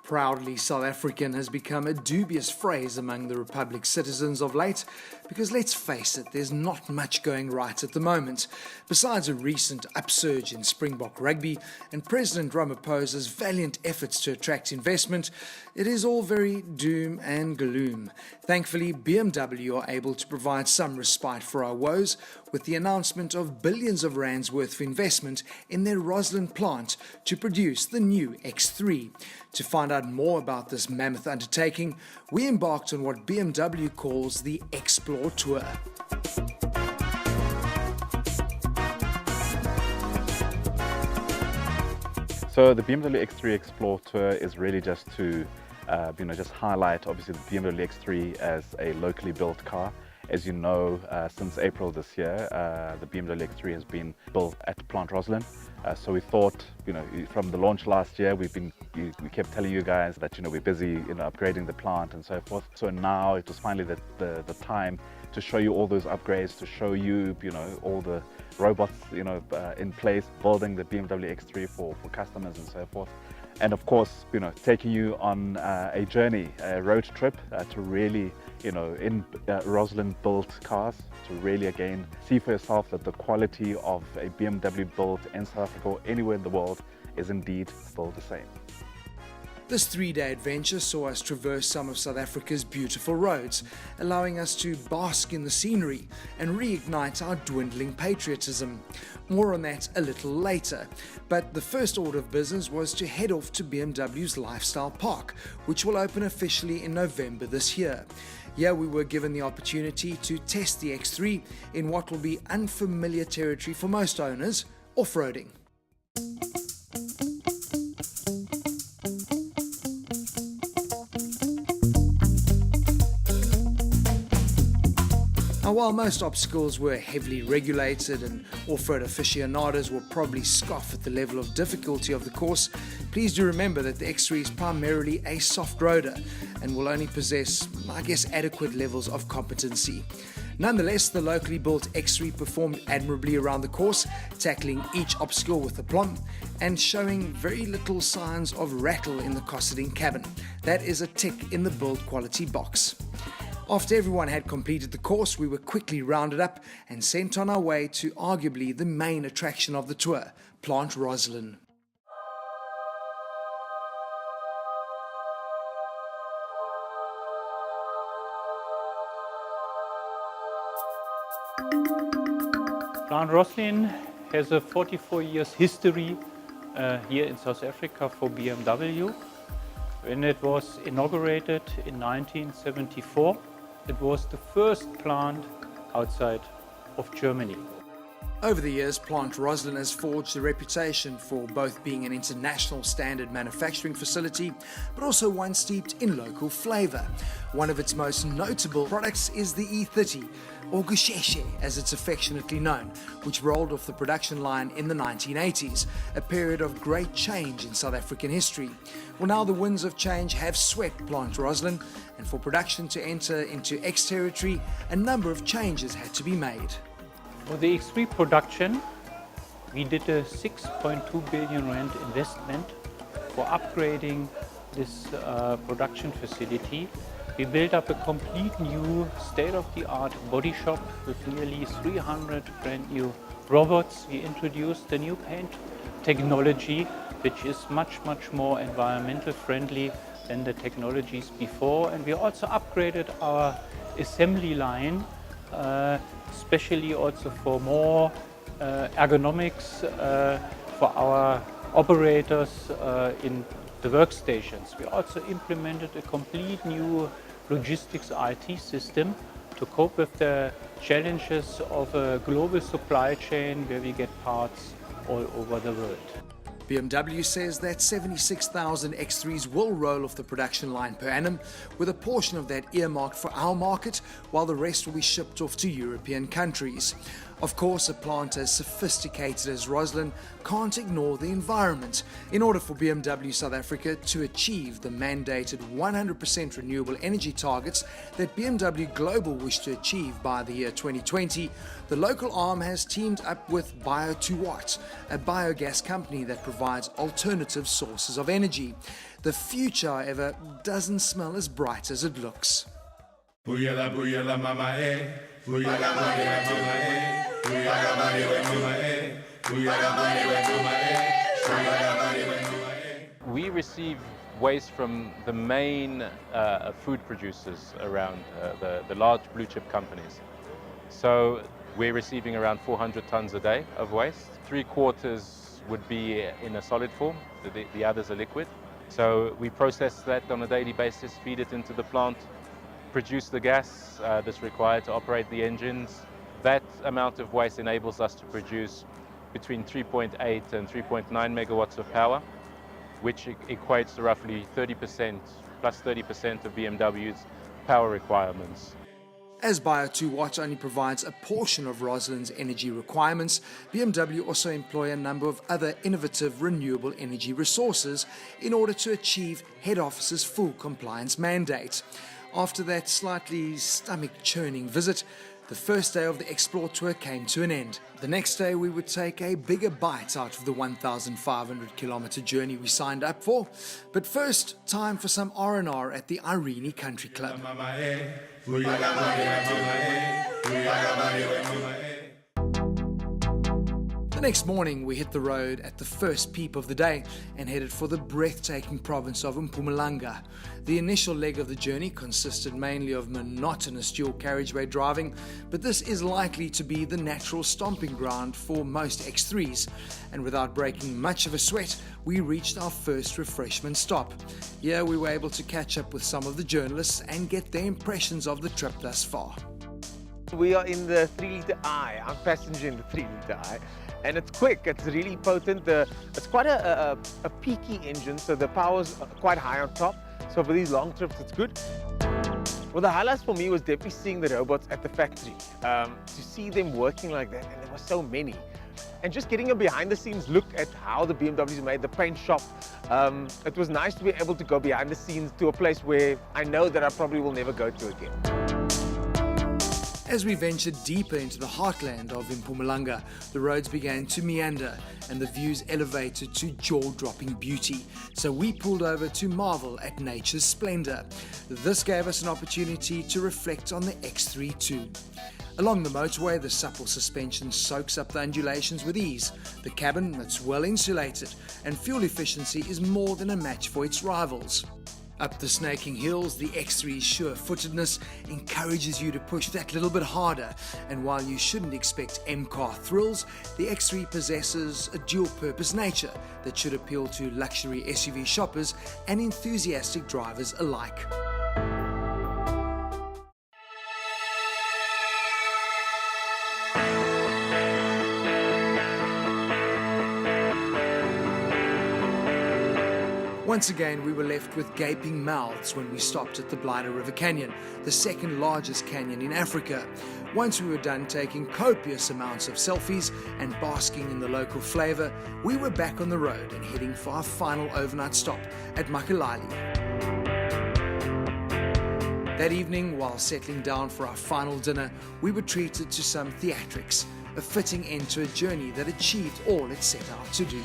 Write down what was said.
Proudly South African has become a dubious phrase among the Republic's citizens of late because let's face it, there's not much going right at the moment. Besides a recent upsurge in Springbok rugby and President Ramaphosa's valiant efforts to attract investment, it is all very doom and gloom. Thankfully, BMW are able to provide some respite for our woes with the announcement of billions of rands worth of investment in their Roslyn plant to produce the new X3. To find out more about this mammoth undertaking, we embarked on what BMW calls the Xplore Tour. So the BMW X3 Xplore Tour is really just to just highlight obviously the BMW X3 as a locally built car. As you know, since April this year, the BMW X3 has been built at Plant Roslyn. So we thought, from the launch last year, we kept telling you guys that, we're busy, upgrading the plant and so forth. So now it was finally the time to show you all those upgrades, to show you, all the robots, in place, building the BMW X3 for customers and so forth. And of course, taking you on a journey, a road trip to really, in Roslyn built cars, to really again see for yourself that the quality of a BMW built in South Africa or anywhere in the world is indeed still the same. This three-day adventure saw us traverse some of South Africa's beautiful roads, allowing us to bask in the scenery and reignite our dwindling patriotism. More on that a little later, but the first order of business was to head off to BMW's Lifestyle Park, which will open officially in November this year. Here we were given the opportunity to test the X3 in what will be unfamiliar territory for most owners, off-roading. Now, while most obstacles were heavily regulated and off-road aficionados will probably scoff at the level of difficulty of the course, please do remember that the X3 is primarily a soft roader and will only possess, adequate levels of competency. Nonetheless, the locally built X3 performed admirably around the course, tackling each obstacle with aplomb and showing very little signs of rattle in the cosseting cabin. That is a tick in the build quality box. After everyone had completed the course, we were quickly rounded up and sent on our way to arguably the main attraction of the tour, Plant Roslyn. Plant Roslyn has a 44 years history here in South Africa for BMW. When it was inaugurated in 1974, it was the first plant outside of Germany. Over the years, Plant Roslyn has forged a reputation for both being an international standard manufacturing facility, but also one steeped in local flavour. One of its most notable products is the E30, or Gusheshe as it's affectionately known, which rolled off the production line in the 1980s, a period of great change in South African history. Well, now the winds of change have swept Plant Roslyn, and for production to enter into X territory, a number of changes had to be made. For the X3 production, we did a 6.2 billion rand investment for upgrading this production facility. We built up a complete new state-of-the-art body shop with nearly 300 brand new robots. We introduced the new paint technology, which is much more environmental friendly than the technologies before. And we also upgraded our assembly line, especially also for more ergonomics for our operators in the workstations. We also implemented a complete new logistics IT system to cope with the challenges of a global supply chain where we get parts all over the world. BMW says that 76,000 X3s will roll off the production line per annum, with a portion of that earmarked for our market, while the rest will be shipped off to European countries. Of course, a plant as sophisticated as Roslyn can't ignore the environment. In order for BMW South Africa to achieve the mandated 100% renewable energy targets that BMW Global wish to achieve by the year 2020, the local arm has teamed up with Bio2Watt, a biogas company that provides alternative sources of energy. The future, however, doesn't smell as bright as it looks. Booyala mama eh, booyala mama eh. We receive waste from the main food producers around the large blue chip companies. So we're receiving around 400 tons a day of waste. 3/4 would be in a solid form, the others are liquid. So we process that on a daily basis, feed it into the plant, produce the gas that's required to operate the engines. That amount of waste enables us to produce between 3.8 and 3.9 megawatts of power, which equates to roughly 30%, plus 30% of BMW's power requirements. As Bio2Watt only provides a portion of Roslyn's energy requirements, BMW also employ a number of other innovative renewable energy resources in order to achieve head office's full compliance mandate. After that slightly stomach-churning visit, the first day of the Xplore Tour came to an end. The next day we would take a bigger bite out of the 1,500 kilometer journey we signed up for. But first, time for some R&R at the Irene Country Club. The next morning we hit the road at the first peep of the day and headed for the breathtaking province of Mpumalanga. The initial leg of the journey consisted mainly of monotonous dual carriageway driving, but this is likely to be the natural stomping ground for most X3s. And without breaking much of a sweat, we reached our first refreshment stop. Here we were able to catch up with some of the journalists and get their impressions of the trip thus far. We are in the 3-litre I. I'm passenger in the 3-litre I. And it's quick, it's really potent. It's quite a peaky engine, so the power's quite high on top. So for these long trips, it's good. Well, the highlights for me was definitely seeing the robots at the factory. To see them working like that, and there were so many. And just getting a behind-the-scenes look at how the BMWs made the paint shop. It was nice to be able to go behind the scenes to a place where I know that I probably will never go to again. As we ventured deeper into the heartland of Mpumalanga, the roads began to meander and the views elevated to jaw-dropping beauty. So we pulled over to marvel at nature's splendor. This gave us an opportunity to reflect on the X3 too. Along the motorway, the supple suspension soaks up the undulations with ease. The cabin is well insulated and fuel efficiency is more than a match for its rivals. Up the snaking hills, the X3's sure-footedness encourages you to push that little bit harder, and while you shouldn't expect M-car thrills, the X3 possesses a dual-purpose nature that should appeal to luxury SUV shoppers and enthusiastic drivers alike. Once again, we were left with gaping mouths when we stopped at the Blighter River Canyon, the second largest canyon in Africa. Once we were done taking copious amounts of selfies and basking in the local flavor, we were back on the road and heading for our final overnight stop at Makalali. That evening, while settling down for our final dinner, we were treated to some theatrics, a fitting end to a journey that achieved all it set out to do.